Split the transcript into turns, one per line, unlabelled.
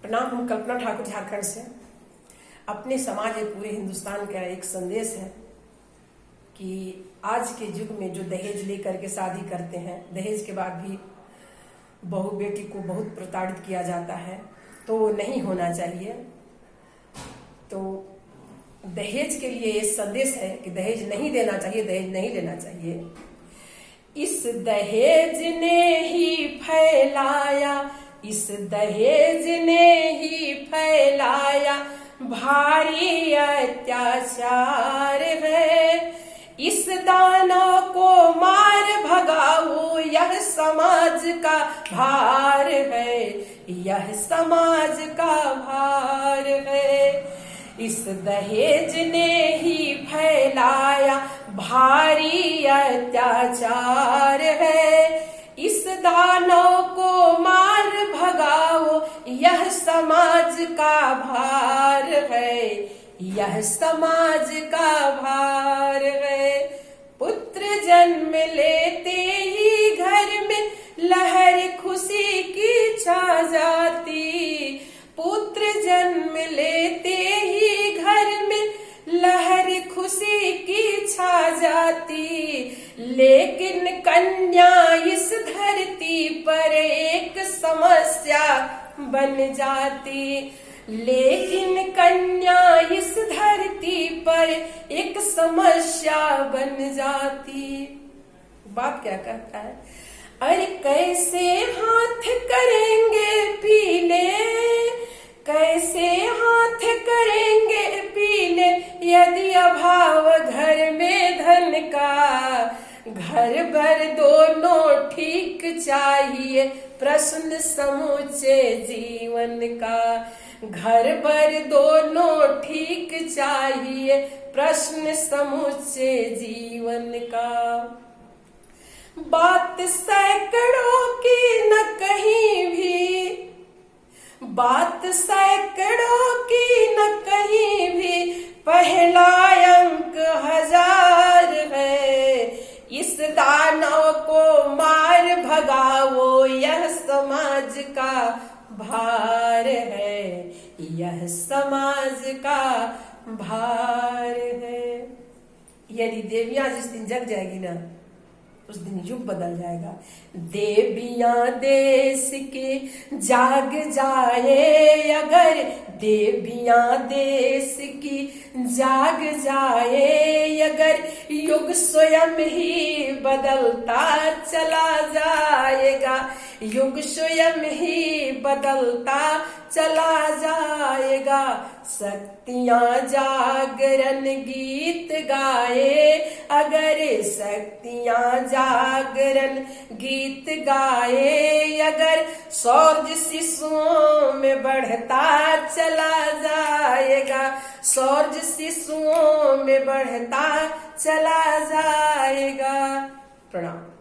प्रणाम। हम कल्पना ठाकुर झारखंड से। अपने समाज और पूरे हिंदुस्तान का एक संदेश है कि आज के युग में जो दहेज लेकर के शादी करते हैं, दहेज के बाद भी बहू बेटी को बहुत प्रताड़ित किया जाता है, तो नहीं होना चाहिए। तो दहेज के लिए ये संदेश है कि दहेज नहीं देना चाहिए, दहेज नहीं लेना चाहिए। इस दहेज ने ही फैलाया, इस दहेज ने ही फैलाया भारी अत्याचार है। इस दानव को मार भगाओ, यह समाज का भार है, यह समाज का भार है। इस दहेज ने ही फैलाया भारी अत्याचार है। इस दानव को मार भगाओ, यह समाज का भार है, यह समाज का भार है। पुत्र जन्म लेते ही घर में लहर खुशी की छा जाती, पुत्र जन्म लेते ही घर में लहर खुशी की छा जाती। लेकिन कन्या इस धरती पर एक समस्या बन जाती, लेकिन कन्या इस धरती पर एक समस्या बन जाती। बाप क्या कहता है? अरे कैसे हाथ करेंगे पीले, कैसे हाथ करेंगे पीले यदि अभाव घर में धन का। घर भर दोनों ठीक चाहिए प्रश्न समूचे जीवन का। घर भर दोनों ठीक चाहिए प्रश्न समूचे जीवन का। बात सैकड़ों की न कहीं भी, बात सैकड़ों की न कहीं भी, पहला अंक 1000 है। इस दानव को मार भगाओ, यह समाज का भार है, यह समाज का भार है। यदि देवियां जिस दिन जग जाएगी ना, उस दिन युग बदल जाएगा। देवियां देश की जाग जाए अगर, देवियां देश की जाग जाए अगर, युग स्वयं ही बदलता चला जाएगा, युग स्वयं ही बदलता चला जाएगा। शक्तियां जागरण गीत गाए अगर, शक्तियां जागरण गीत गाए अगर, सौर्य शिशुओं में बढ़ता चला जाएगा, सौर्य शिशुओं में बढ़ता चला जाएगा। प्रणाम।